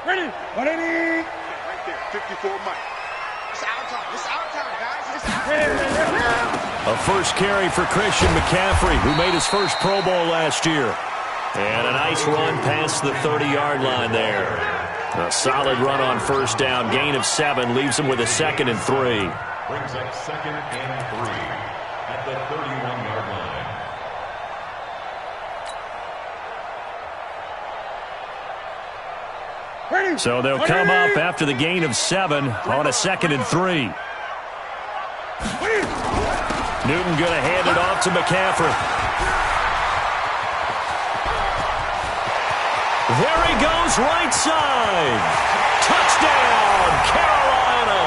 Ready? 180. Right there, 54 Mike. It's our time. It's our time, guys. It's our time. A first carry for Christian McCaffrey, who made his first Pro Bowl last year. And a nice run past the 30-yard line there. A solid run on first down. Gain of 7 leaves him with a 2nd and 3. Brings up 2nd and 3 at the 31-yard line. Ready? So they'll come up after the gain of 7 on a 2nd and 3. Newton going to hand it off to McCaffrey. There he goes, right side. Touchdown, Carolina.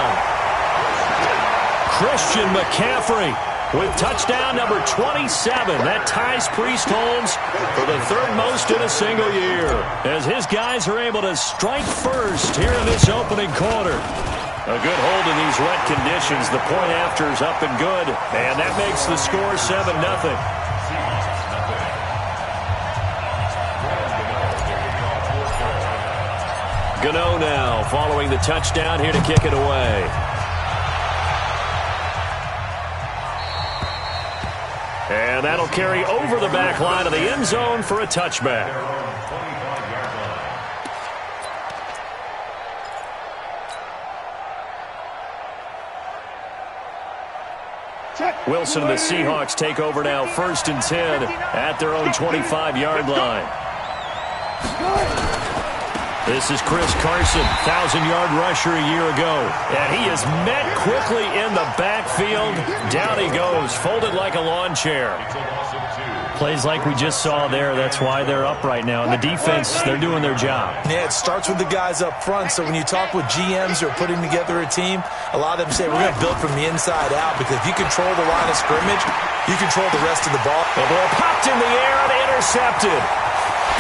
Christian McCaffrey with touchdown number 27. That ties Priest Holmes for the 3rd most in a single year, as his guys are able to strike first here in this opening quarter. A good hold in these wet conditions. The point after is up and good, and that makes the score 7-0. Gano now following the touchdown here to kick it away. And that'll carry over the back line of the end zone for a touchback. Wilson and the Seahawks take over now, 1st and 10 at their own 25-yard line. This is Chris Carson, 1,000-yard rusher a year ago. And he is met quickly in the backfield. Down he goes, folded like a lawn chair. Plays like we just saw there. That's why they're up right now. And the defense, they're doing their job. Yeah, it starts with the guys up front. So when you talk with GMs who are putting together a team, a lot of them say we're going to build from the inside out, because if you control the line of scrimmage, you control the rest of the ball. The ball popped in the air and intercepted.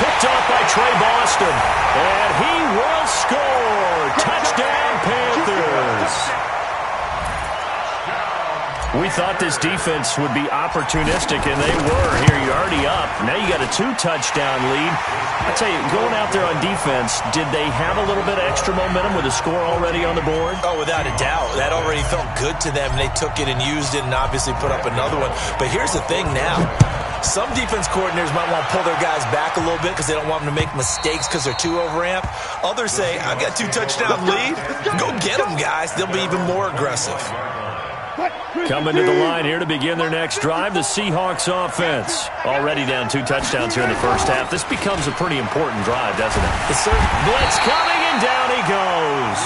Picked off by Trey Boston. And he will score. Touchdown, Panthers. We thought this defense would be opportunistic, and they were. Here, you're already up. Now you got a 2-touchdown lead. I tell you, going out there on defense, did they have a little bit of extra momentum with a score already on the board? Oh, without a doubt. That already felt good to them. They took it and used it and obviously put up another one. But here's the thing now. Some defense coordinators might want to pull their guys back a little bit because they don't want them to make mistakes because they're too overamped. Others say, I've got 2-touchdown lead. Go get them, guys. They'll be even more aggressive. Coming to the line here to begin their next drive, the Seahawks offense. Already down 2 touchdowns here in the first half. This becomes a pretty important drive, doesn't it? Yes, sir. Blitz coming, and down he goes.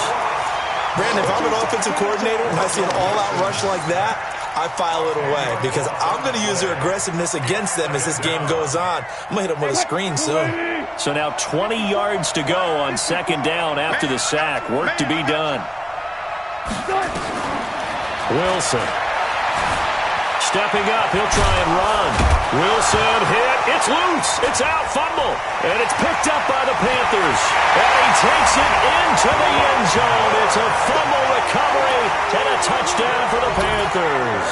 Brandon, if I'm an offensive coordinator and I see an all-out rush like that, I file it away because I'm going to use their aggressiveness against them as this game goes on. I'm going to hit them with a screen soon. So now 20 yards to go on 2nd down after the sack. Work to be done. Wilson. Stepping up, he'll try and run. Wilson hit. It's loose. It's out. Fumble. And it's picked up by the Panthers. And he takes it into the end zone. It's a fumble recovery and a touchdown for the Panthers.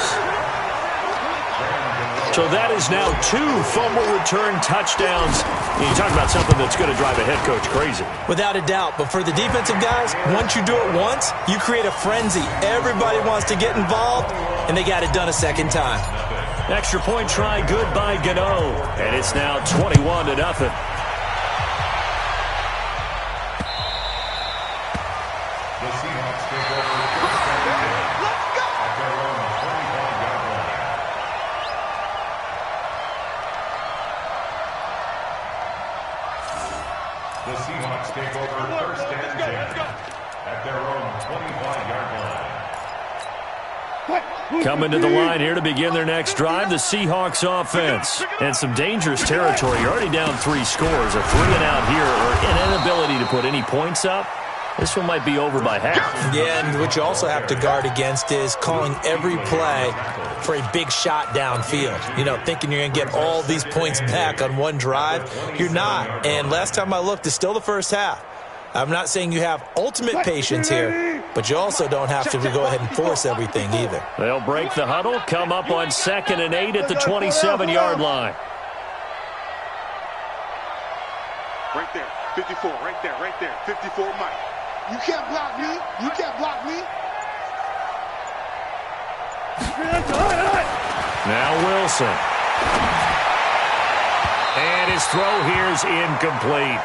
So that is now 2 fumble return touchdowns. You talk about something that's going to drive a head coach crazy. Without a doubt. But for the defensive guys, once you do it once, you create a frenzy. Everybody wants to get involved, and they got it done a second time. Extra point try good by Gano. And it's now 21-0. The Seahawks take over 1st and 10 at their own 25-yard line. Coming to the line here to begin their next drive, the Seahawks offense. And some dangerous territory. You're already down 3 scores. A 3-and-out here, or an inability to put any points up. This one might be over by half. Yeah, and what you also have to guard against is calling every play for a big shot downfield. You know, thinking you're going to get all these points back on one drive. You're not. And last time I looked, it's still the first half. I'm not saying you have ultimate patience here, but you also don't have to go ahead and force everything either. They'll break the huddle, come up on 2nd and 8 at the 27-yard line. Right there. 54, right there, 54 Mike. You can't block me. You can't block me. Now Wilson. And his throw here is incomplete.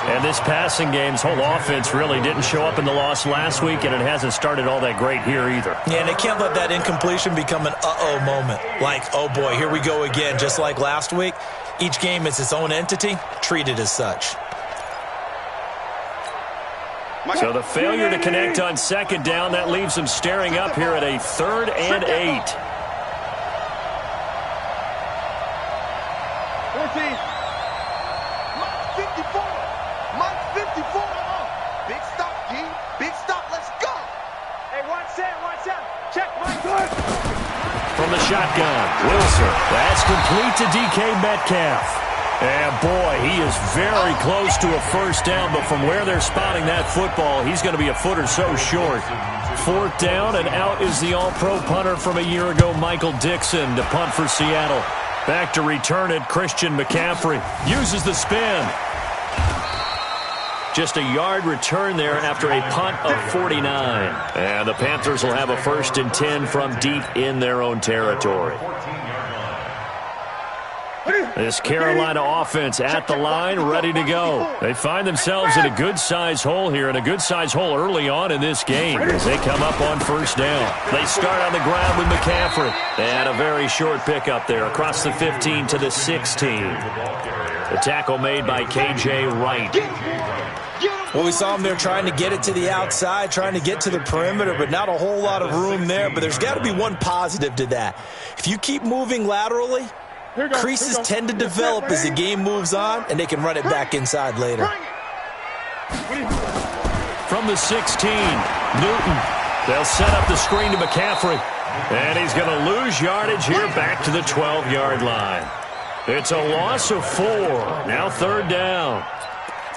And this passing game's whole offense really didn't show up in the loss last week, and it hasn't started all that great here either. Yeah, and they can't let that incompletion become an uh-oh moment. Like, oh boy, here we go again, just like last week. Each game is its own entity, treated as such. So the failure to connect on second down, that leaves them staring up here at a 3rd and 8. 14. Mike 54. Mike 54. Big stop, G. Big stop. Let's go. Hey, watch that. Check, Mike. Good. From the shotgun, Wilson. That's complete to DK Metcalf. And boy, he is very close to a first down, but from where they're spotting that football, he's going to be a foot or so short. 4th down, and out is the all-pro punter from a year ago, Michael Dixon, to punt for Seattle. Back to return it, Christian McCaffrey uses the spin. Just a yard return there after a punt of 49. And the Panthers will have a 1st and 10 from deep in their own territory. This Carolina offense at the line, ready to go. They find themselves in a good-sized hole here, and a good-sized hole early on in this game as they come up on 1st down. They start on the ground with McCaffrey. And a very short pickup there across the 15 to the 16. The tackle made by K.J. Wright. Well, we saw him there trying to get it to the outside, trying to get to the perimeter, but not a whole lot of room there. But there's got to be one positive to that. If you keep moving laterally, creases tend to develop as the game moves on, and they can run it back inside later. From the 16, Newton. They'll set up the screen to McCaffrey. And he's going to lose yardage here back to the 12-yard line. It's a loss of 4. Now 3rd down.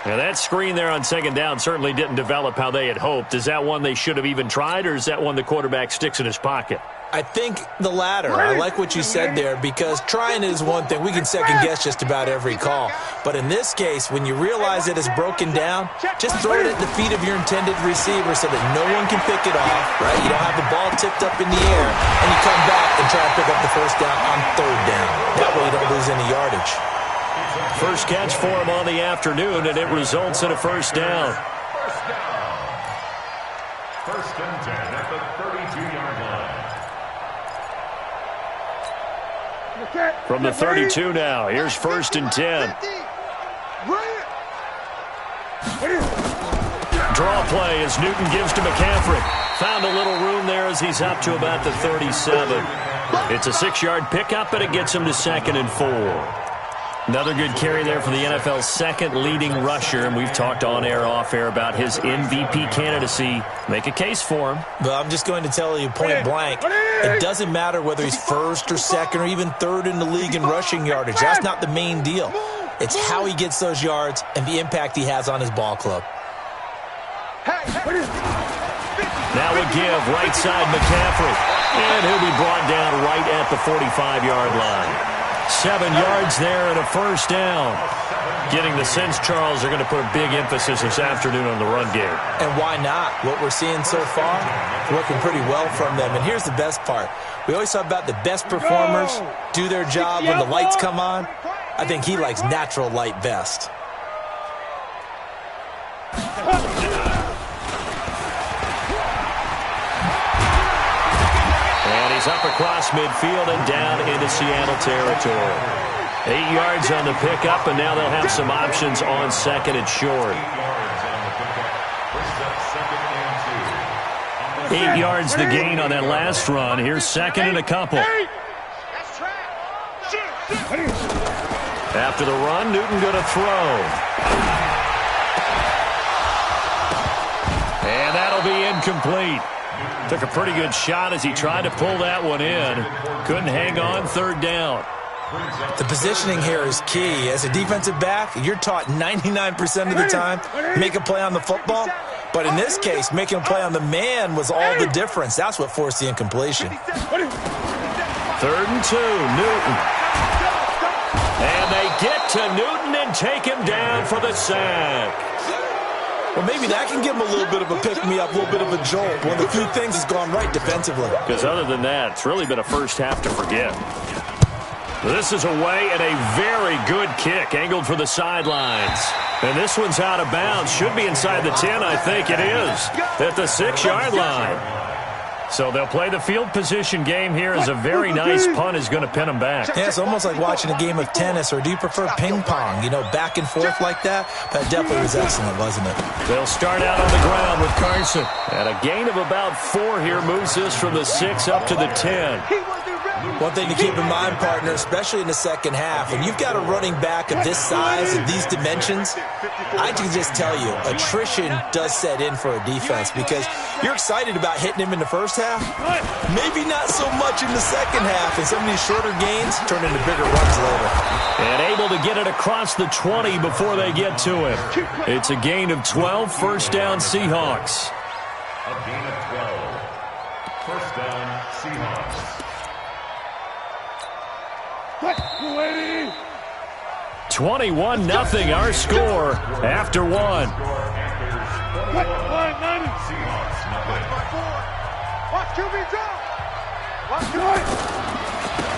Now that screen there on 2nd down certainly didn't develop how they had hoped. Is that one they should have even tried, or is that one the quarterback sticks in his pocket? I think the latter. I like what you said there, because trying is one thing. We can second-guess just about every call. But in this case, when you realize it is broken down, just throw it at the feet of your intended receiver so that no one can pick it off, right? You don't have the ball tipped up in the air, and you come back and try to pick up the 1st down on 3rd down. That way you don't lose any yardage. First catch for him on the afternoon, and it results in a 1st down. 1st and 10 at the 32-yard line. From the 32 now, here's 1st and 10. Draw play as Newton gives to McCaffrey. Found a little room there as he's up to about the 37. It's a 6-yard pickup, and it gets him to 2nd and 4. Another good carry there for the NFL's 2nd leading rusher, and we've talked on air, off air about his MVP candidacy. Make a case for him. Well, I'm just going to tell you point blank, it doesn't matter whether he's 1st or 2nd or even 3rd in the league in rushing yardage. That's not the main deal. It's how he gets those yards and the impact he has on his ball club. Now a give, right side McCaffrey. And he'll be brought down right at the 45-yard line. 7 yards there and a 1st down. Getting the sense, Charles, they're going to put a big emphasis this afternoon on the run game. And why not? What we're seeing so far, working pretty well from them. And here's the best part. We always talk about the best performers do their job when the lights come on. I think he likes natural light best. Up across midfield and down into Seattle territory. 8 yards on the pickup, and now they'll have some options on 2nd and short. 8 yards the gain on that last run. Here's 2nd and a couple. After the run, Newton going to throw. And that'll be incomplete. Took a pretty good shot as he tried to pull that one in. Couldn't hang on, 3rd down. The positioning here is key. As a defensive back, you're taught 99% of the time, make a play on the football. But in this case, making a play on the man was all the difference. That's what forced the incompletion. 3rd and 2, Newton. And they get to Newton and take him down for the sack. Well, maybe that can give him a little bit of a pick-me-up, a little bit of a jolt. One of the few things has gone right defensively. Because other than that, it's really been a first half to forget. This is away and a very good kick, angled for the sidelines. And this one's out of bounds. Should be inside the 10, I think it is, at the 6-yard line. So they'll play the field position game here as a very nice punt is going to pin them back. Yeah, it's almost like watching a game of tennis, or do you prefer ping pong? You know, back and forth like that? That definitely was excellent, wasn't it? They'll start out on the ground with Carson. And a gain of about 4 here moves this from the 6 up to the 10. One thing to keep in mind, partner, especially in the second half, when you've got a running back of this size and these dimensions, I can just tell you, attrition does set in for a defense because you're excited about hitting him in the first half, maybe not so much in the second half, and some of these shorter gains turn into bigger runs later. And able to get it across the 20 before they get to him. It's a gain of 12, first down Seahawks. A gain of 12. First down Seahawks. 21-0 our score after 1.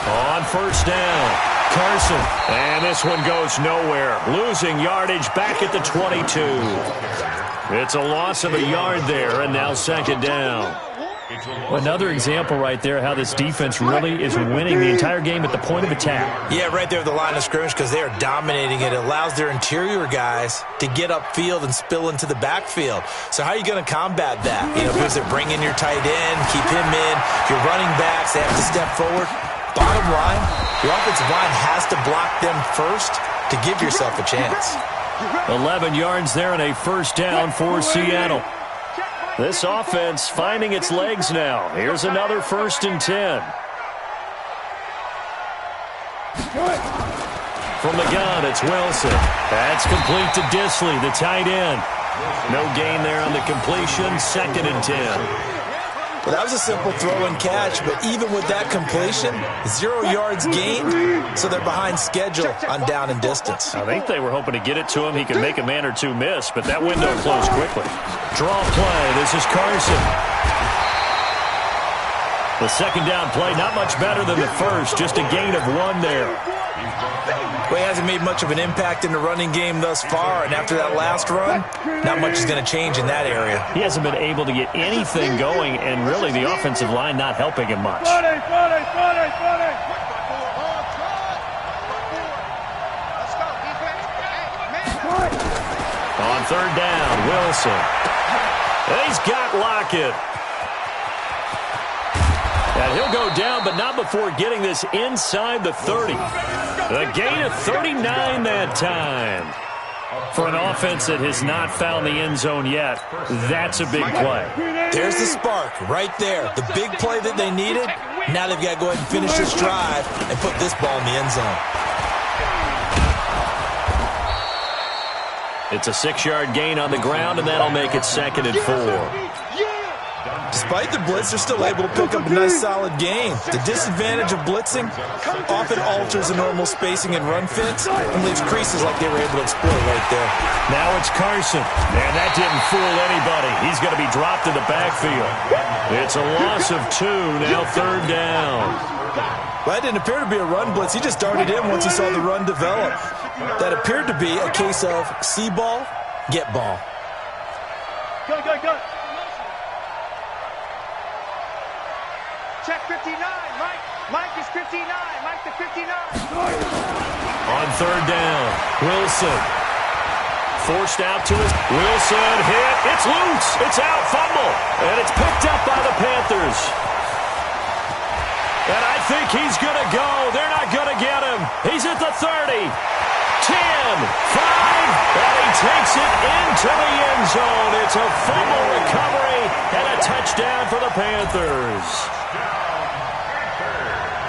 On first down, Carson. And this one goes nowhere. Losing yardage back at the 22. It's a loss of a yard there, and now second down. Another example right there how this defense really is winning the entire game at the point of attack. Yeah, right there at the line of scrimmage because they are dominating it. It allows their interior guys to get upfield and spill into the backfield. So how are you going to combat that? You know, because they bring in your tight end, keep him in, your running backs, they have to step forward. Bottom line, your offensive line has to block them first to give yourself a chance. 11 yards there and a first down for Seattle. This offense finding its legs now. Here's another 1st and 10. From the gun, it's Wilson. That's complete to Disley, the tight end. No gain there on the completion, 2nd and 10. Well, that was a simple throw and catch, but even with that completion, 0 yards gained, so they're behind schedule on down and distance. I think they were hoping to get it to him. He could make a man or two miss, but that window closed quickly. Draw play. This is Carson. The second down play, not much better than the first, just a gain of 1 there. Well, he hasn't made much of an impact in the running game thus far, and after that last run, not much is going to change in that area. He hasn't been able to get anything going, and really the offensive line not helping him much. On third down, Wilson. He's got Lockett. And he'll go down, but not before getting this inside the 30. A gain of 39 that time. For an offense that has not found the end zone yet, that's a big play. There's the spark right there. The big play that they needed. Now they've got to go ahead and finish this drive and put this ball in the end zone. It's a 6-yard gain on the ground, and that'll make it 2nd and 4. Despite the blitz, they're still able to pick up a nice, solid gain. The disadvantage of blitzing often alters the normal spacing and run fits and leaves creases like they were able to exploit right there. Now it's Carson, and that didn't fool anybody. He's going to be dropped in the backfield. It's a loss of 2, now third down. Well, that didn't appear to be a run blitz. He just darted in once he saw the run develop. That appeared to be a case of see ball, get ball. Go. Check 59, Mike. Mike is 59. Mike to 59. On third down, Wilson. Forced out to his Wilson hit. It's loose. It's out. Fumble. And it's picked up by the Panthers. And I think he's going to go. They're not going to get him. He's at the 30. 10, 5, and he takes it into the end zone. It's a fumble recovery and a touchdown for the Panthers.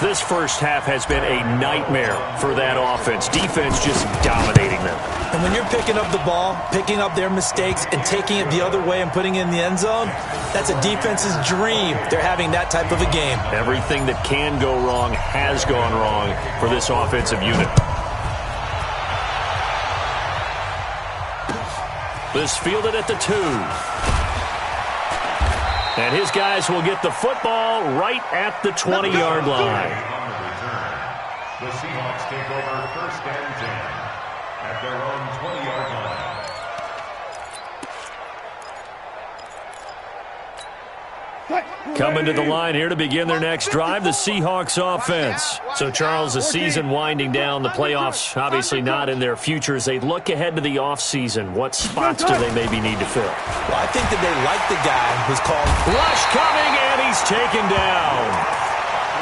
This first half has been a nightmare for that offense. Defense just dominating them. And when you're picking up the ball, picking up their mistakes, and taking it the other way and putting it in the end zone, that's a defense's dream. They're having that type of a game. Everything that can go wrong has gone wrong for this offensive unit. This fielded at the 2. And his guys will get the football right at the 20-yard line. The Seahawks take over 1st and 10 at their own 20-yard line. Coming to the line here to begin their next drive, the Seahawks offense. So, Charles, the season winding down, the playoffs obviously not in their future. As they look ahead to the offseason, what spots do they maybe need to fill? Well, I think that they like the guy who's called. Rush coming, and he's taken down.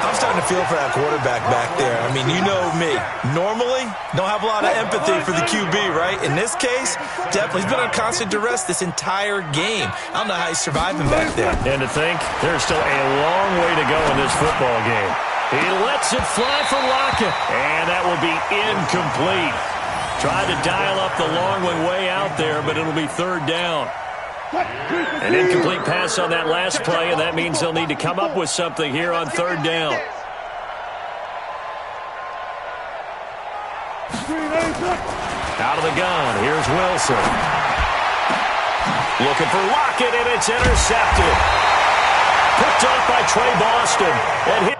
I'm starting to feel for that quarterback back there. I mean, you know me. Normally, don't have a lot of empathy for the QB, right? In this case, definitely. He's been on constant duress this entire game. I don't know how he's surviving back there. And to think, there's still a long way to go in this football game. He lets it fly for Lockett, and that will be incomplete. Tried to dial up the long one way out there, but it'll be 3rd down. An incomplete pass on that last play, and that means they'll need to come up with something here on 3rd down. Out of the gun, here's Wilson. Looking for Lockett, and it's intercepted. Picked off by Trey Boston. And hit.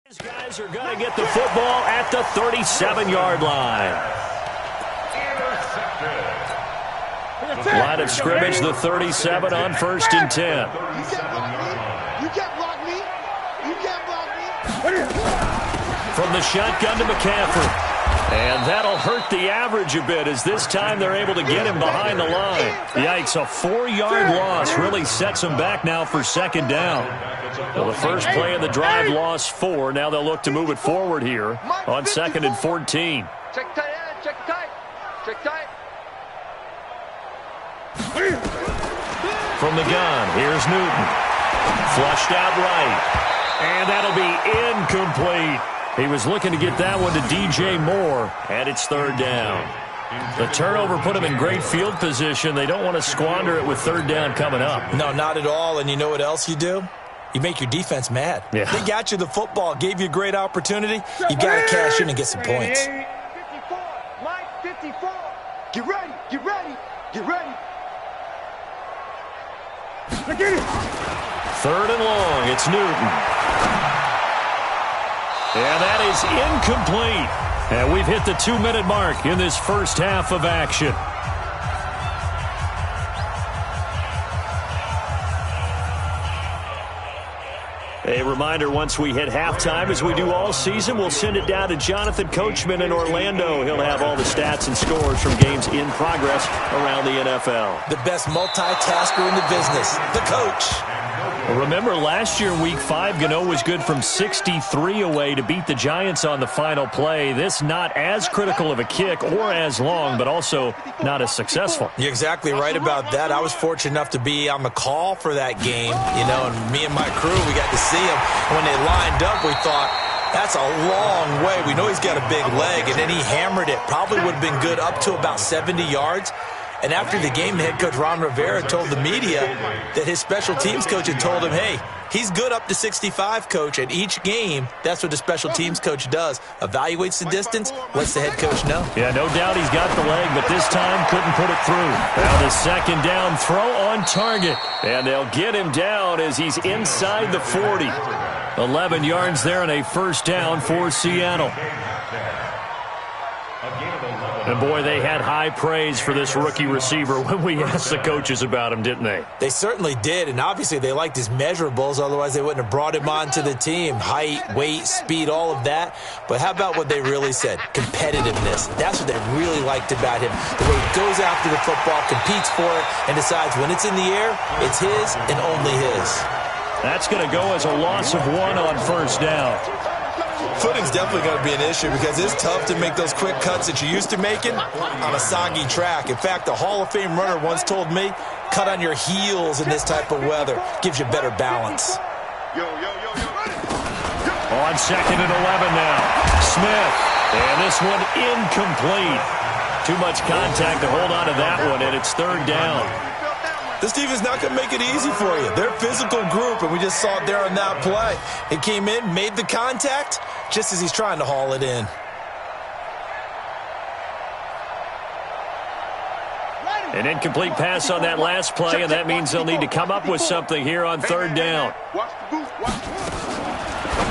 These guys are going to get the football at the 37-yard line. Line of scrimmage, the 37 on 1st and 10. You can't block me. You can't block me. From the shotgun to McCaffrey. And that'll hurt the average a bit as this time they're able to get him behind the line. Yikes, a 4-yard loss really sets them back now for 2nd down. Well, the first play of the drive lost 4. Now they'll look to move it forward here on 2nd and 14. Check tight end, check tight. Check tight. From the gun, here's Newton. Flushed out right. And that'll be incomplete. He was looking to get that one to DJ Moore, and it's 3rd down. The turnover put him in great field position. They don't want to squander it with 3rd down coming up. No, not at all. And you know what else you do? You make your defense mad. Yeah. They got you the football, gave you a great opportunity. You got to cash in and get some points. 54, Mike 54. Get ready, get ready, get ready. 3rd and long, it's Newton. And that is incomplete. And we've hit the 2-minute mark in this first half of action. A reminder, once we hit halftime, as we do all season, we'll send it down to Jonathan Coachman in Orlando. He'll have all the stats and scores from games in progress around the NFL. The best multitasker in the business, the coach. Remember, last year, Week 5, Gano was good from 63 away to beat the Giants on the final play. This not as critical of a kick or as long, but also not as successful. You're exactly right about that. I was fortunate enough to be on the call for that game, and me and my crew, we got to see him. When they lined up, we thought, that's a long way. We know he's got a big leg, and then he hammered it. Probably would have been good up to about 70 yards. And after the game, head coach Ron Rivera told the media that his special teams coach had told him, hey, he's good up to 65, coach. And each game, that's what the special teams coach does. Evaluates the distance, lets the head coach know. Yeah, no doubt he's got the leg, but this time couldn't put it through. Now the 2nd down throw on target. And they'll get him down as he's inside the 40. 11 yards there and a 1st down for Seattle. And, boy, they had high praise for this rookie receiver when we asked the coaches about him, didn't they? They certainly did, and obviously they liked his measurables. Otherwise, they wouldn't have brought him onto the team. Height, weight, speed, all of that. But how about what they really said? Competitiveness. That's what they really liked about him. The way he goes after the football, competes for it, and decides when it's in the air, it's his and only his. That's going to go as a loss of 1 on 1st down. Footing's definitely going to be an issue because it's tough to make those quick cuts that you're used to making on a soggy track. In fact, a Hall of Fame runner once told me, cut on your heels in this type of weather. Gives you better balance. On 2nd and 11 now. Smith. And this one incomplete. Too much contact to hold on to that one, and it's 3rd down. This defense is not going to make it easy for you. They're a physical group, and we just saw it there on that play. It came in, made the contact, just as he's trying to haul it in. An incomplete pass on that last play, and that means they'll need to come up with something here on third down.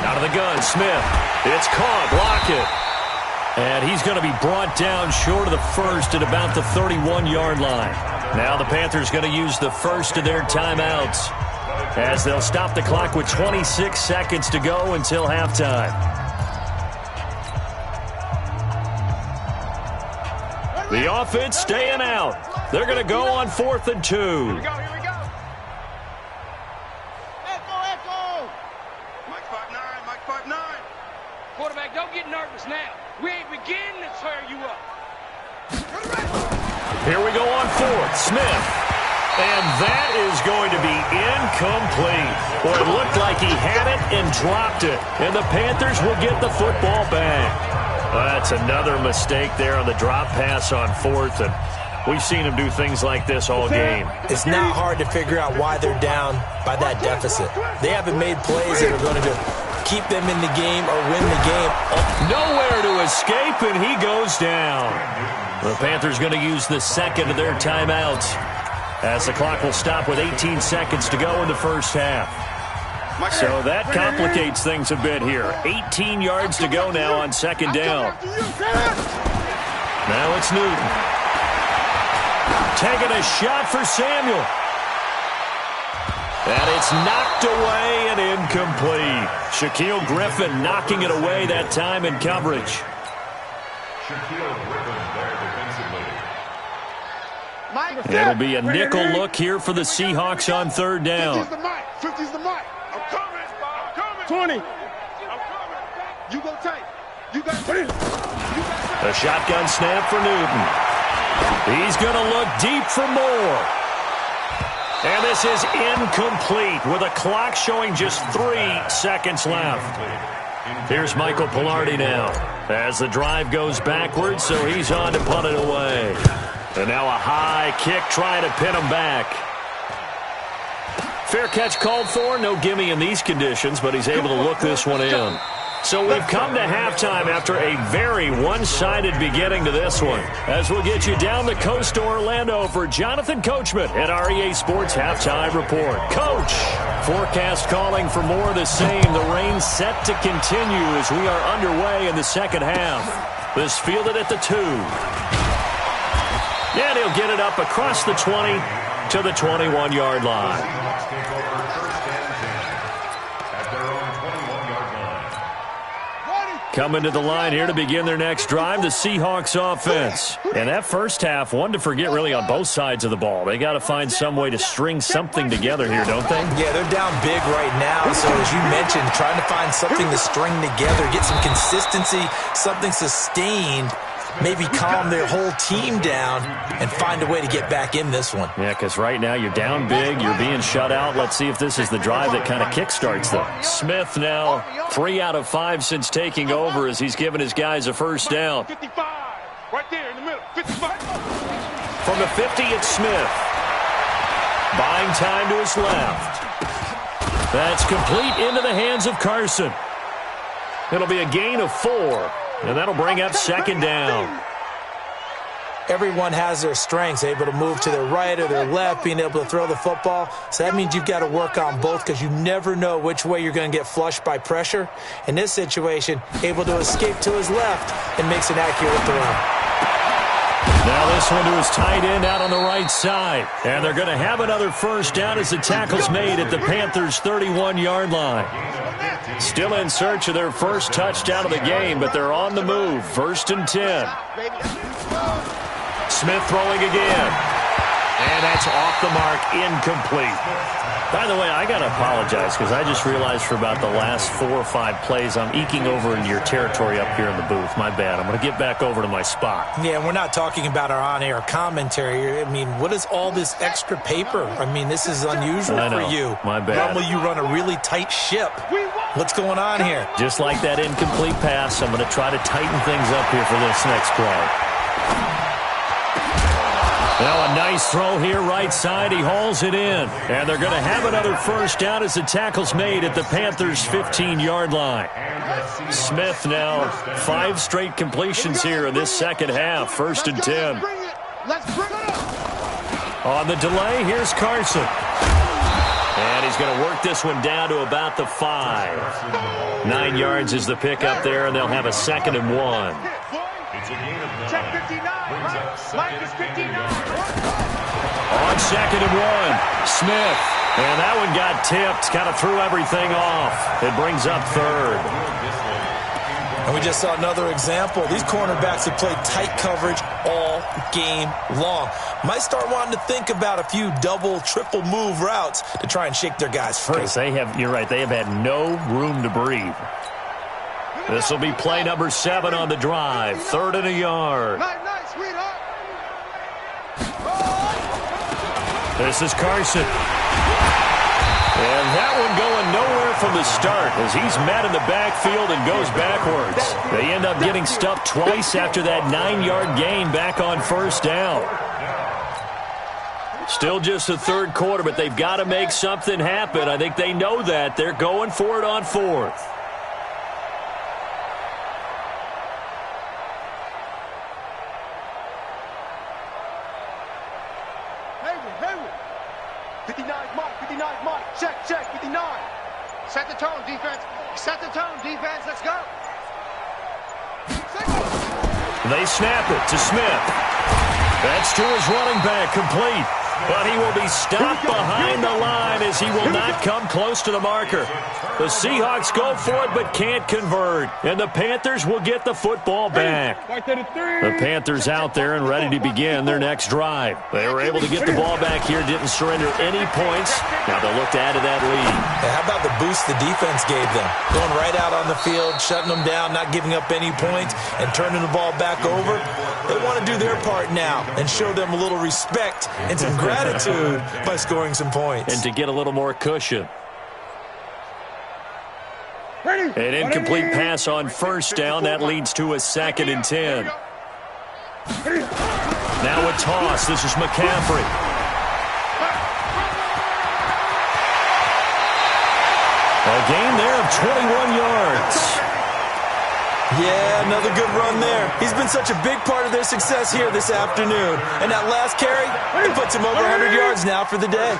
Out of the gun, Smith. It's caught. Block it. And he's going to be brought down short of the first at about the 31-yard line. Now the Panthers going to use the first of their timeouts as they'll stop the clock with 26 seconds to go until halftime. The offense staying out. They're going to go on 4th and 2. Here we go. Echo. Mike 5'9". Quarterback, don't get nervous now. We ain't beginning to tear you up. Here we go on 4th. Smith. And that is going to be incomplete. Well, it looked like he had it and dropped it. And the Panthers will get the football back. That's another mistake there on the drop pass on 4th. And we've seen him do things like this all game. It's not hard to figure out why they're down by that deficit. They haven't made plays that are going to keep them in the game or win the game. Nowhere to escape, and he goes down. The Panthers going to use the second of their timeouts as the clock will stop with 18 seconds to go in the first half. So that complicates things a bit here. 18 yards to go now on second down. Now it's Newton. Taking a shot for Samuel. And it's knocked away and incomplete. Shaquille Griffin knocking it away that time in coverage. Shaquille Griffin there defensively. It'll be a nickel look here for the Seahawks on third down. 50's the mic. I'm coming. 20. I'm coming. You go tight. You got 20. A shotgun snap for Newton. He's going to look deep for more. And this is incomplete with a clock showing just 3 seconds left. Here's Michael Pilardi now as the drive goes backwards, so he's on to punt it away. And now a high kick trying to pin him back. Fair catch called for. No gimme in these conditions, but he's able to look this one in. So we've come to halftime after a very one-sided beginning to this one. As we'll get you down the coast to Orlando for Jonathan Coachman at REA Sports Halftime Report. Coach, forecast calling for more of the same. The rain set to continue as we are underway in the second half. This fielded at the 2. And he'll get it up across the 20 to the 21-yard line. Coming to the line here to begin their next drive, the Seahawks offense. And that first half, one to forget really on both sides of the ball. They got to find some way to string something together here, don't they? Yeah, they're down big right now. So as you mentioned, trying to find something to string together, get some consistency, something sustained, maybe calm their whole team down and find a way to get back in this one. Yeah, because right now you're down big, you're being shut out. Let's see if this is the drive that kind of kickstarts them. Smith now 3 out of 5 since taking over as he's given his guys a first down. 55, right there in the middle, 55. From the 50, it's Smith. Buying time to his left. That's complete into the hands of Carson. It'll be a gain of 4. And that'll bring up second down. Everyone has their strengths, able to move to their right or their left, being able to throw the football. So that means you've got to work on both because you never know which way you're going to get flushed by pressure. In this situation, able to escape to his left and makes an accurate throw. Now this one to his tight end out on the right side. And they're going to have another first down as the tackle's made at the Panthers' 31-yard line. Still in search of their first touchdown of the game, but they're on the move. 1st and 10. Smith throwing again. And that's off the mark, incomplete. By the way, I got to apologize because I just realized for about the last 4 or 5 plays I'm eking over into your territory up here in the booth. My bad. I'm going to get back over to my spot. Yeah, we're not talking about our on-air commentary. I mean, what is all this extra paper? I mean, this is unusual for you. My bad. Normally you run a really tight ship. What's going on here? Just like that incomplete pass, I'm going to try to tighten things up here for this next play. Now a nice throw here right side. He hauls it in. And they're going to have another first down as the tackle's made at the Panthers' 15-yard line. Smith now 5 straight completions here in this second half. 1st and 10. On the delay, here's Carson. And he's going to work this one down to about the 5. 9 yards is the pickup there, and they'll have a 2nd and 1. Check 59. Mike is 59. On 2nd and 1, Smith. And that one got tipped, kind of threw everything off. It brings up 3rd. And we just saw another example. These cornerbacks have played tight coverage all game long. Might start wanting to think about a few double, triple move routes to try and shake their guys free. Because you're right, they have had no room to breathe. This will be play number 7 on the drive. 3rd and a yard. Nice, sweetheart. This is Carson. And that one going nowhere from the start as he's met in the backfield and goes backwards. They end up getting stuffed twice after that 9-yard gain back on 1st down. Still just the 3rd quarter, but they've got to make something happen. I think they know that. They're going for it on 4th. Check, 59. Set the tone, defense. Set the tone, defense. Let's go. They snap it to Smith. That's to his running back, complete. But he will be stopped behind the line as he will not come close to the marker. The Seahawks go for it but can't convert. And the Panthers will get the football back. The Panthers out there and ready to begin their next drive. They were able to get the ball back here, didn't surrender any points. Now they'll look to add to that lead. Hey, how about the boost the defense gave them? Going right out on the field, shutting them down, not giving up any points, and turning the ball back over. They want to do their part now and show them a little respect and some gratitude by scoring some points. And to get a little more cushion. An incomplete pass on 1st down. That leads to a 2nd and 10. Now a toss. This is McCaffrey. A gain there of 21 yards. Yeah, another good run there. He's been such a big part of their success here this afternoon. And that last carry, it puts him over 100 yards now for the day.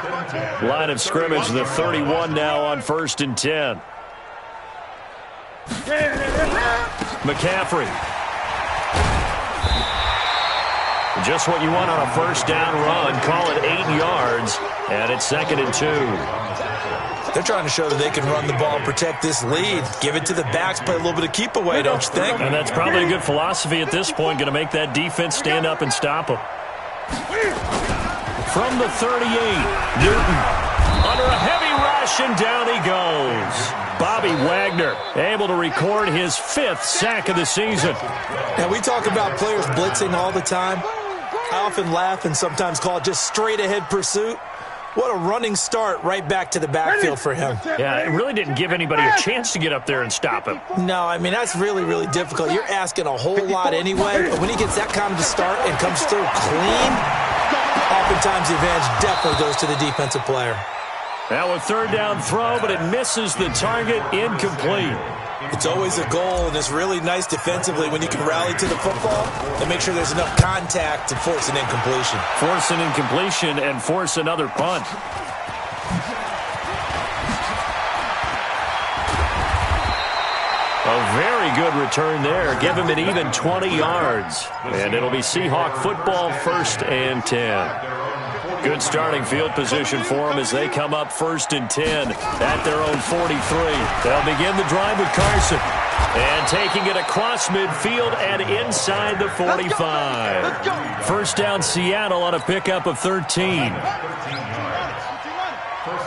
Line of scrimmage, the 31 now on 1st and 10. McCaffrey. Just what you want on a 1st down run. Call it 8 yards. And it's 2nd and 2. They're trying to show that they can run the ball and protect this lead. Give it to the backs, play a little bit of keep away, don't you think? And that's probably a good philosophy at this point. Going to make that defense stand up and stop them. From the 38, Newton. Under a heavy rush, and down he goes. Bobby Wagner able to record his 5th sack of the season. Now, we talk about players blitzing all the time. I often laugh and sometimes call it just straight-ahead pursuit. What a running start right back to the backfield for him. Yeah, it really didn't give anybody a chance to get up there and stop him. No, I mean, that's really, really difficult. You're asking a whole lot anyway, but when he gets that kind of a start and comes through clean, oftentimes the advantage definitely goes to the defensive player. Now a 3rd down throw, but it misses the target, incomplete. It's always a goal, and it's really nice defensively when you can rally to the football and make sure there's enough contact to force an incompletion. Force an incompletion and force another punt. A very good return there. Give him an even 20 yards. And it'll be Seahawk football, 1st and 10. Good starting field position for them as they come up 1st and 10 at their own 43. They'll begin the drive with Carson. And taking it across midfield and inside the 45. 1st down Seattle on a pickup of 13. 1st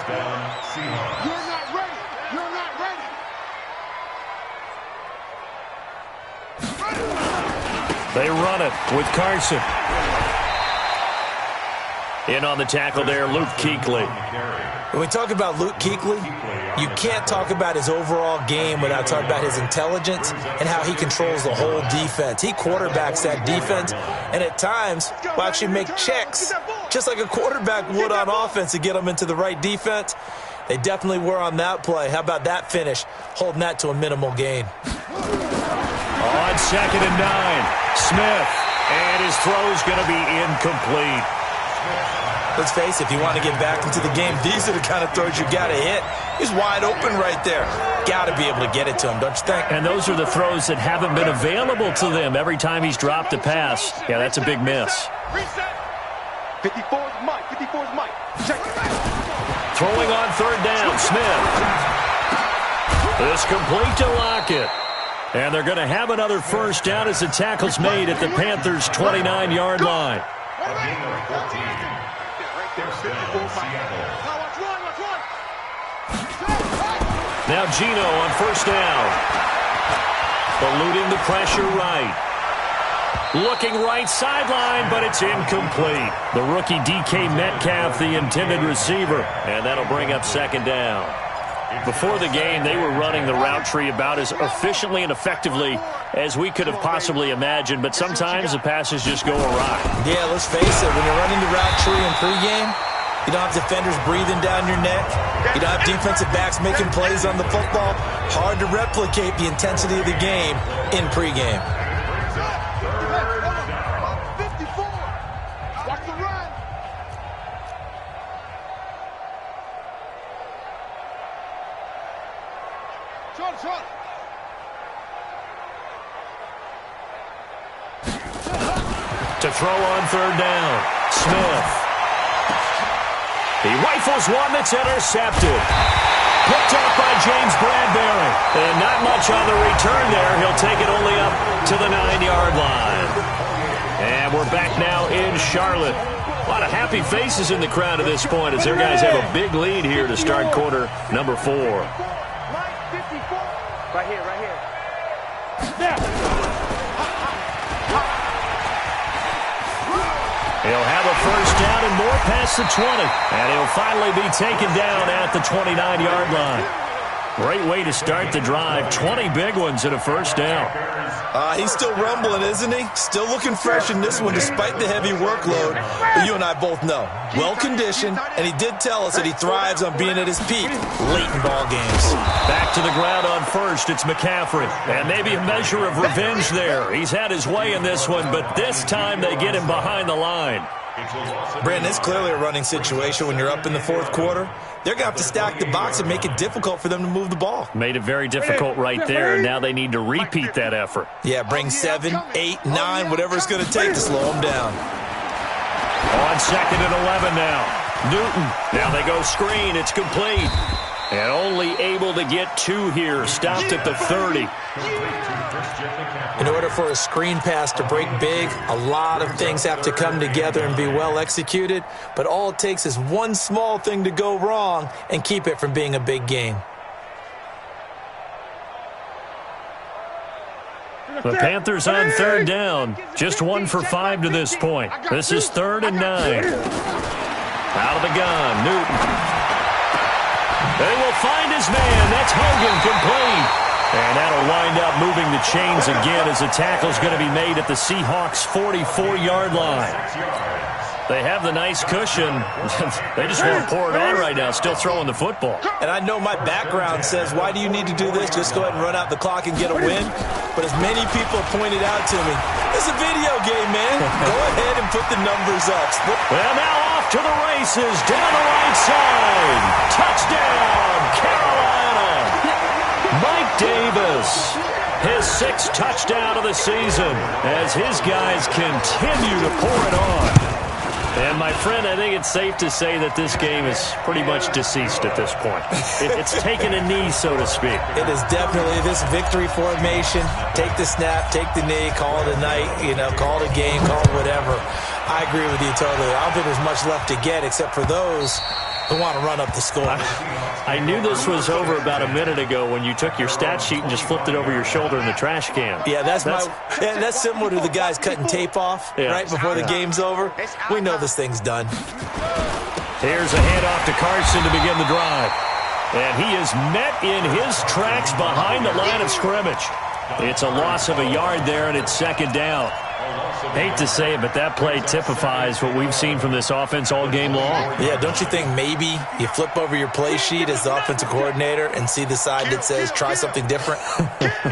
down Seahawks. You're not ready. You're not ready. They run it with Carson. In on the tackle there, Luke Kuechly. When we talk about Luke Kuechly, you can't talk about his overall game without talking about his intelligence and how he controls the whole defense. He quarterbacks that defense, and at times will actually make checks, just like a quarterback would on offense to get them into the right defense. They definitely were on that play. How about that finish, holding that to a minimal gain? On 2nd and 9, Smith, and his throw's going to be incomplete. Let's face it, if you want to get back into the game, these are the kind of throws you got to hit. He's wide open right there. Got to be able to get it to him, don't you think? And those are the throws that haven't been available to them every time he's dropped a pass. Yeah, that's a big miss. 54's Mike. 54's Mike. Check it. Throwing on 3rd down, Smith. This complete to Lockett. And they're going to have another first down as the tackle's made at the Panthers' 29-yard line. Now Gino on 1st down. Eluding the pressure right. Looking right sideline, but it's incomplete. The rookie DK Metcalf, the intended receiver. And that'll bring up 2nd down. Before the game, they were running the route tree about as efficiently and effectively as we could have possibly imagined, but sometimes the passes just go awry. Yeah, let's face it, when you're running the route tree in pregame, you don't have defenders breathing down your neck. You don't have defensive backs making plays on the football. Hard to replicate the intensity of the game in pregame. 54. Watch the run. Short. To throw on 3rd down, Smith. He rifles one that's intercepted. Picked up by James Bradbury. And not much on the return there. He'll take it only up to the 9-yard line. And we're back now in Charlotte. A lot of happy faces in the crowd at this point as their guys have a big lead here to start quarter number 4. Right here. He'll have a first down and more past the 20. And he'll finally be taken down at the 29-yard line. Great way to start the drive. 20 big ones and a first down. He's still rumbling, isn't he? Still looking fresh in this one despite the heavy workload. But you and I both know, well-conditioned, and he did tell us that he thrives on being at his peak late in ball games. Back to the ground on 1st, it's McCaffrey. And maybe a measure of revenge there. He's had his way in this one, but this time they get him behind the line. Brandon, it's clearly a running situation when you're up in the 4th quarter. They're going to have to stack the box and make it difficult for them to move the ball. Made it very difficult right there. Now they need to repeat that effort. Yeah, bring 7, 8, 9, whatever it's going to take to slow them down. On 2nd and 11 now. Newton. Now they go screen. It's complete. And only able to get 2 here. Stopped at the 30. In order for a screen pass to break big, a lot of things have to come together and be well executed. But all it takes is one small thing to go wrong and keep it from being a big game. The Panthers on 3rd down. Just 1 for 5 to this point. This is 3rd and 9. Out of the gun, Newton. They will find his man. That's Hogan, complete. And that'll wind up moving the chains again as the tackle's going to be made at the Seahawks' 44-yard line. They have the nice cushion. They just want to pour it on right now, still throwing the football. And I know my background says, why do you need to do this? Just go ahead and run out the clock and get a win. But as many people pointed out to me, it's a video game, man. Go ahead and put the numbers up. Well, now off to the races, down the right side. Touchdown, Carolina. Mike Davis, his 6th touchdown of the season as his guys continue to pour it on. And, my friend, I think it's safe to say that this game is pretty much deceased at this point. It's taken a knee, so to speak. It is definitely this victory formation. Take the snap, take the knee, call it a night, call it a game, call it whatever. I agree with you totally. I don't think there's much left to get except for those who want to run up the score. I knew this was over about a minute ago when you took your stat sheet and just flipped it over your shoulder in the trash can. Yeah, that's similar to the guys cutting tape off right before the game's over. We know this thing's done. Here's a handoff to Carson to begin the drive. And he is met in his tracks behind the line of scrimmage. It's a loss of a yard there, and it's second down. Hate to say it, but that play typifies what we've seen from this offense all game long. Yeah, don't you think maybe you flip over your play sheet as the offensive coordinator and see the side that says try something different?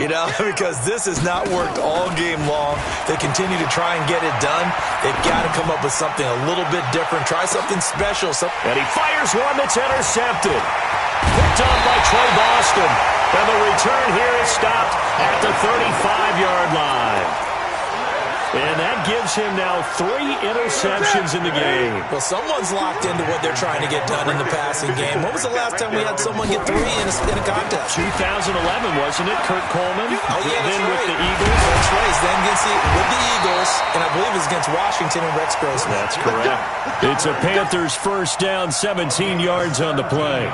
You know, because this has not worked all game long. They continue to try and get it done. They've got to come up with something a little bit different. Try something special. And he fires one that's intercepted. Picked on by Trey Boston. And the return here is stopped at the 35-yard line. And that gives him now 3 interceptions in the game. Well, someone's locked into what they're trying to get done in the passing game. When was the last time we had someone get 3 in a contest? 2011, wasn't it? Kurt Coleman. Oh, yeah, then right. with the Eagles. That's right. Then with the Eagles, and I believe it was against Washington and Rex Grossman. That's correct. It's a Panthers first down, 17 yards on the play.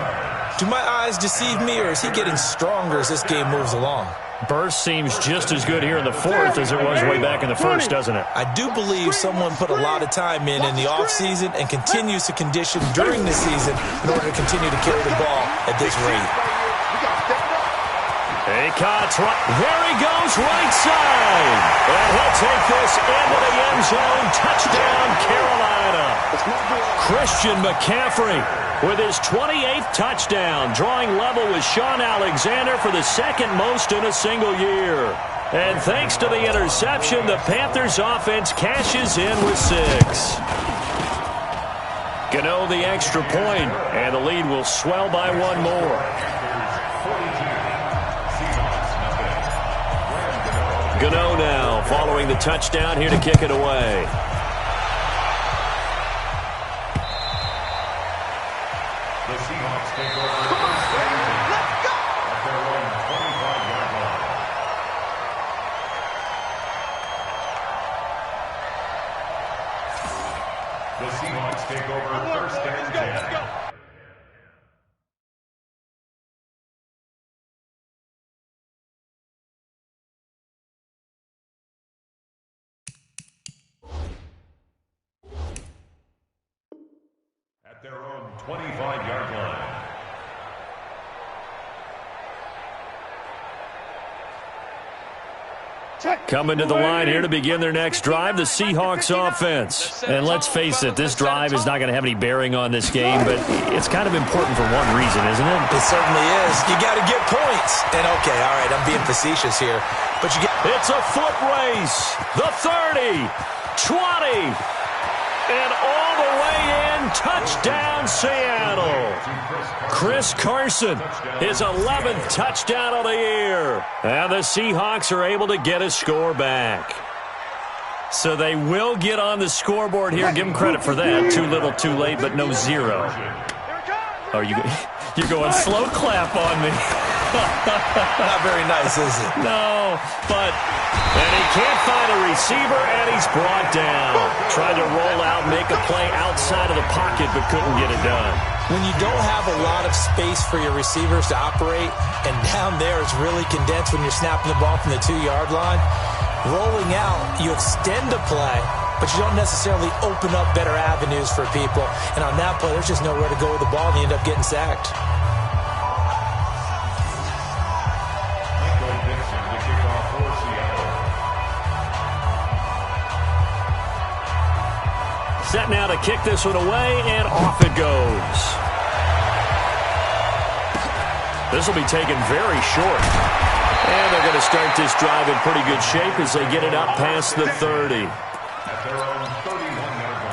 Do my eyes deceive me, or is he getting stronger as this game moves along? Burst seems just as good here in the fourth as it was way back in the first, doesn't it? I do believe someone put a lot of time in the offseason and continues to condition during the season in order to continue to carry the ball at this rate. There he goes, right side. And he'll take this into the end zone. Touchdown, Carolina. Christian McCaffrey with his 28th touchdown, drawing level with Sean Alexander for the second most in a single year. And thanks to the interception, the Panthers offense cashes in with 6. Gano the extra point, and the lead will swell by 1 more. Gano now following the touchdown here to kick it away. The Seahawks take over first and 10 at their own 25-yard line. The Seahawks take over first and 10. At their own 25-yard line. Coming to the line here to begin their next drive, the Seahawks offense. And let's face it, this drive is not going to have any bearing on this game, but it's kind of important for one reason, isn't it? It certainly is. You got to get points. And okay, all right, I'm being facetious here, but you get... It's a foot race. The 30, 20, and all the way in. Touchdown, Seattle. Chris Carson, his 11th touchdown of the year. And the Seahawks are able to get a score back. So they will get on the scoreboard here. Give them credit for that. Too little, too late, but no 0. Are you're going slow clap on me. Not very nice, is it? No, but... And he can't find a receiver, and he's brought down. Tried to roll out, make a play outside of the pocket, but couldn't get it done. When you don't have a lot of space for your receivers to operate, and down there it's really condensed when you're snapping the ball from the 2-yard line, rolling out, you extend a play, but you don't necessarily open up better avenues for people. And on that play, there's just nowhere to go with the ball, and you end up getting sacked. Set now to kick this one away, and off it goes. This will be taken very short. And they're going to start this drive in pretty good shape as they get it up past the 30. At their own 31-yard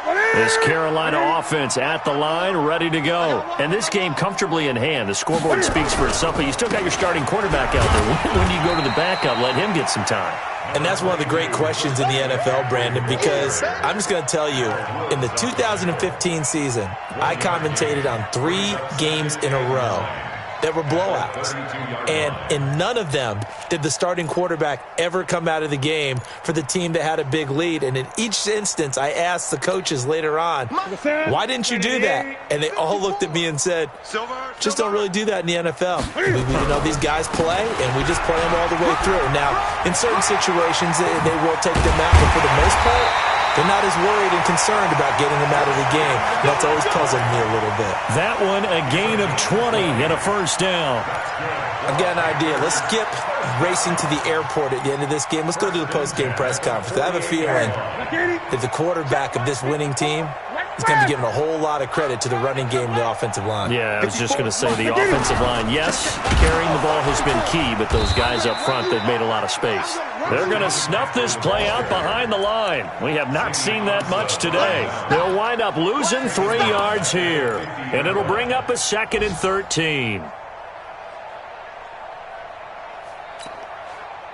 line. This Carolina offense at the line, ready to go. And this game comfortably in hand. The scoreboard speaks for itself, but you still got your starting quarterback out there. When do you go to the backup? Let him get some time. And that's one of the great questions in the NFL, Brandon, because I'm just going to tell you, in the 2015 season, I commentated on 3 games in a row that were blowouts. And in none of them did the starting quarterback ever come out of the game for the team that had a big lead. And in each instance, I asked the coaches later on, why didn't you do that? And they all looked at me and said, just don't really do that in the NFL. These guys play, and we just play them all the way through. Now, in certain situations, they will take them out, but for the most part, they're not as worried and concerned about getting them out of the game. That's always puzzled me a little bit. That one, a gain of 20 and a first down. I've got an idea. Let's skip racing to the airport at the end of this game. Let's go to the post-game press conference. I have a feeling that the quarterback of this winning team is going to be given a whole lot of credit to the running game and the offensive line. Yeah, I was just going to say the offensive line, yes, carrying the ball has been key, but those guys up front, they've made a lot of space. They're going to snuff this play out behind the line. We have not seen that much today. They'll wind up losing 3 yards here, and it'll bring up a 2nd and 13.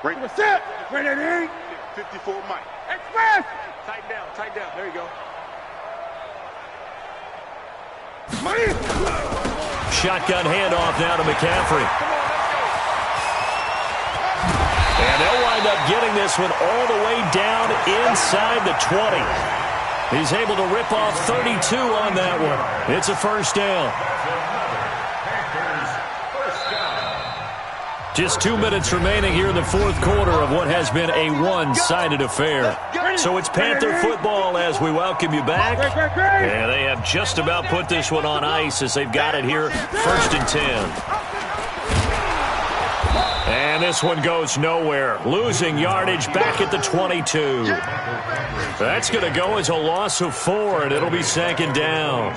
Right. What's up? Right there, 54 Mike. Express! Tighten down, tighten down. There you go. Shotgun handoff now to McCaffrey. And they'll wind up getting this one all the way down inside the 20. He's able to rip off 32 on that one. It's a first down. Just 2 minutes remaining here in the fourth quarter of what has been a one-sided affair. So it's Panther football as we welcome you back. And they have just about put this one on ice as they've got it here, 1st and 10. And this one goes nowhere. Losing yardage back at the 22. That's going to go as a loss of 4, and it'll be 2nd down.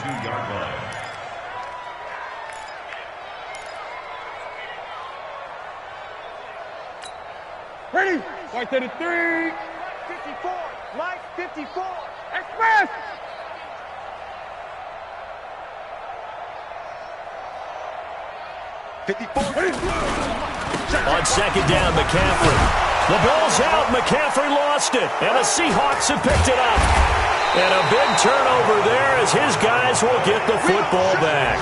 Ready? Mike 33. 54. Mike 54. Express! On 2nd down, McCaffrey. The ball's out. McCaffrey lost it. And the Seahawks have picked it up. And a big turnover there as his guys will get the football back.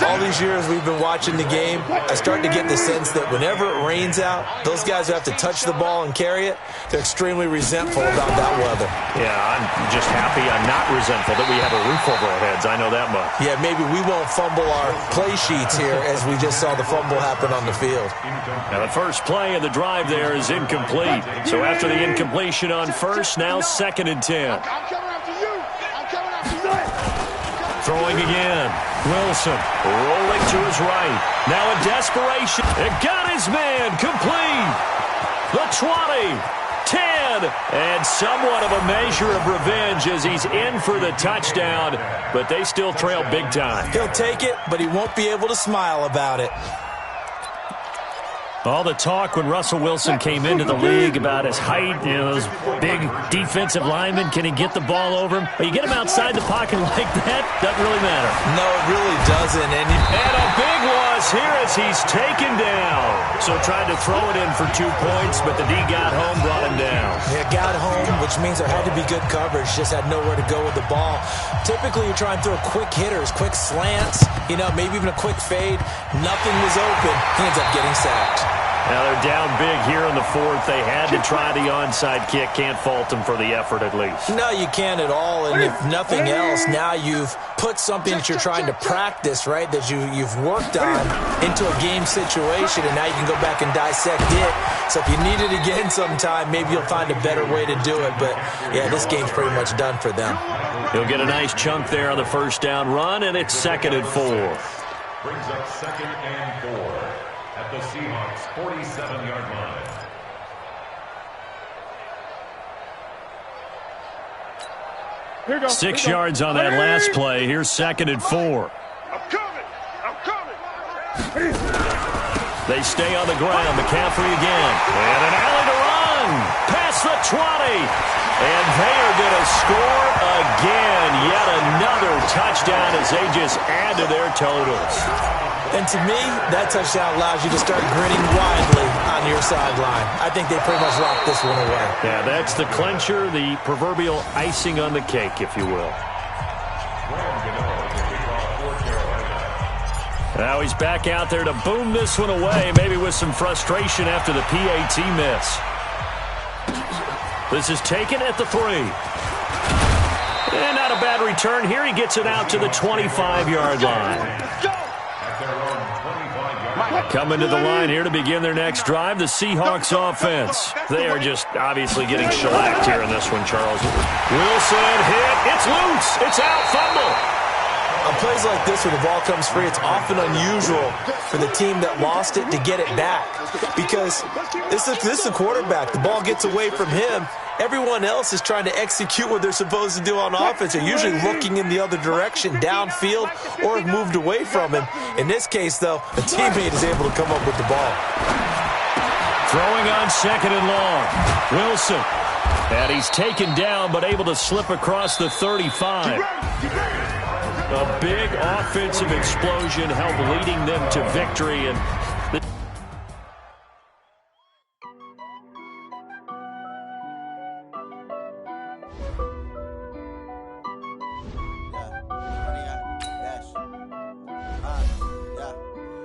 All these years we've been watching the game, I start to get the sense that whenever it rains out, those guys who have to touch the ball and carry it, they're extremely resentful about that weather. Yeah, I'm just happy I'm not resentful that we have a roof over our heads. I know that much. Yeah, maybe we won't fumble our play sheets here as we just saw the fumble happen on the field. Now the first play of the drive there is incomplete. So after the incompletion on first, now 2nd and 10. I'm coming after you. I'm coming after you. Throwing again. Wilson rolling to his right. Now in desperation. It got his man complete. The 20, 10, and somewhat of a measure of revenge as he's in for the touchdown, but they still trail big time. He'll take it, but he won't be able to smile about it. All the talk when Russell Wilson came into the league about his height, those big defensive linemen, can he get the ball over him? But you get him outside the pocket like that, doesn't really matter. No, it really doesn't. And a big loss here as he's taken down. So tried to throw it in for 2 points, but the D got home, brought him down. Yeah, got home, which means there had to be good coverage. Just had nowhere to go with the ball. Typically, you try and throw quick hitters, quick slants, maybe even a quick fade. Nothing was open. He ends up getting sacked. Now they're down big here in the fourth. They had to try the onside kick. Can't fault them for the effort at least. No, you can't at all. And if nothing else, now you've put something that you're trying to practice, right, that you've worked on into a game situation, and now you can go back and dissect it. So if you need it again sometime, maybe you'll find a better way to do it. But, yeah, this game's pretty much done for them. He'll get a nice chunk there on the first down run, and it's 2nd and 4. Brings up 2nd and 4. At the Seahawks 47-yard line. 6 yards on that last play. Here's 2nd and 4. I'm coming. I'm coming. They stay on the ground. McCaffrey again. And an alley to run. Past the 20. And they are going to score again. Yet another touchdown as they just add to their totals. And to me, that touchdown allows you to start grinning widely on your sideline. I think they pretty much locked this one away. Yeah, that's the clincher, the proverbial icing on the cake, if you will. Now he's back out there to boom this one away, maybe with some frustration after the PAT miss. This is taken at the 3. And not a bad return here. He gets it out to the 25-yard line. Coming to the line here to begin their next drive, the Seahawks offense. They are just obviously getting shellacked here in this one, Charles. Wilson hit. It's loose. It's out. Fumble. On plays like this where the ball comes free, it's often unusual for the team that lost it to get it back. Because this is the quarterback. The ball gets away from him. Everyone else is trying to execute what they're supposed to do on offense. They're usually looking in the other direction, downfield, or have moved away from him. In this case, though, a teammate is able to come up with the ball. Throwing on 2nd and long. Wilson. And he's taken down, but able to slip across the 35. A big offensive explosion helped leading them to victory. And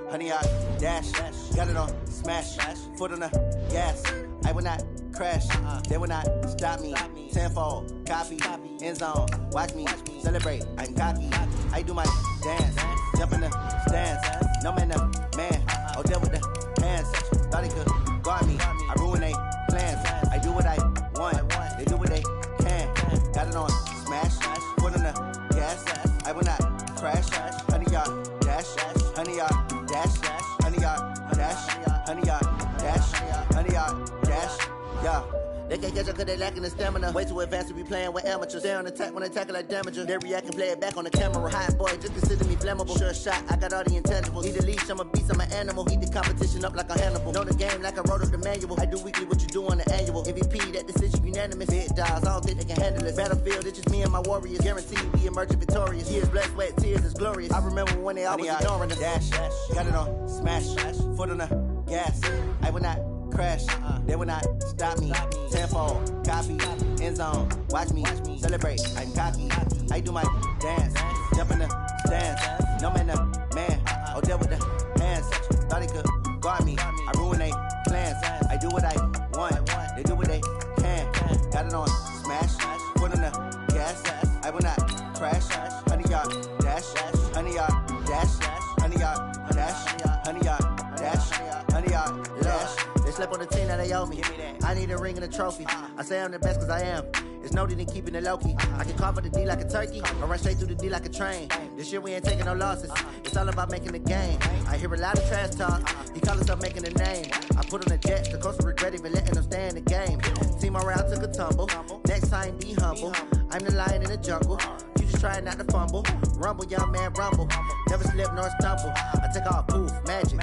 honey, I dash, got it on, smash, foot on the gas. I will not crash, they will not stop me. Tenfold, copy, end zone, watch me celebrate. I'm cocky, I do my dance, jump in the stands. No man, oh, deal with the hands. Thought he could guard me, I ruin they plans. I do what I want, they do what they can. Got it on, smash, foot on the gas. I will not crash, honey, y'all dash, honey, y'all dash, honey, y'all dash, honey, y'all dash, honey, y'all dash, yeah. They can't catch up cause they lacking the stamina. Way too advanced to be playing with amateurs. Stay on attack when they tackle like damager. They react and play it back on the camera. Hot boy, just consider me flammable. Sure shot, I got all the intangibles. Need a leash, I'm a beast, I'm an animal. Heat the competition up like a Hannibal. Know the game like I wrote up the manual. I do weekly what you do on the annual. MVP, that decision unanimous. Big dogs, I don't think they can handle it. Battlefield, it's just me and my warriors. Guaranteed we emerging victorious. Years, blood, sweat, tears, it's glorious. I remember when they always ignoring us. Dash, got it on, smash, foot on the gas. I will not crash, they will not stop me. Tenfold, copy, end zone, watch me celebrate. I'm cocky, I do my dance, jump in the stands. No man, oh, deal with the hands. Thought he could guard me, I ruin they plans. I do what I want, they do what they can. Got it on, smash, foot on the gas. I will not crash, honey, y'all dash, honey, y'all dash, honey, y'all dash, honey, y'all dash, honey, y'all dash. They slept on the team that they owe me. I need a ring and a trophy. I say I'm the best cause I am. It's no need in keeping it low-key. I can carve for the D like a turkey, or run straight through the D like a train. This year we ain't taking no losses. It's all about making the game. I hear a lot of trash talk. He call himself making a name. I put on the Jets, the coach will regret even letting them stay in the game. Team around took a tumble. Next time be humble. I'm the lion in the jungle. You just try not to fumble. Rumble, young man, rumble. Never slip nor stumble. I take off poof, magic.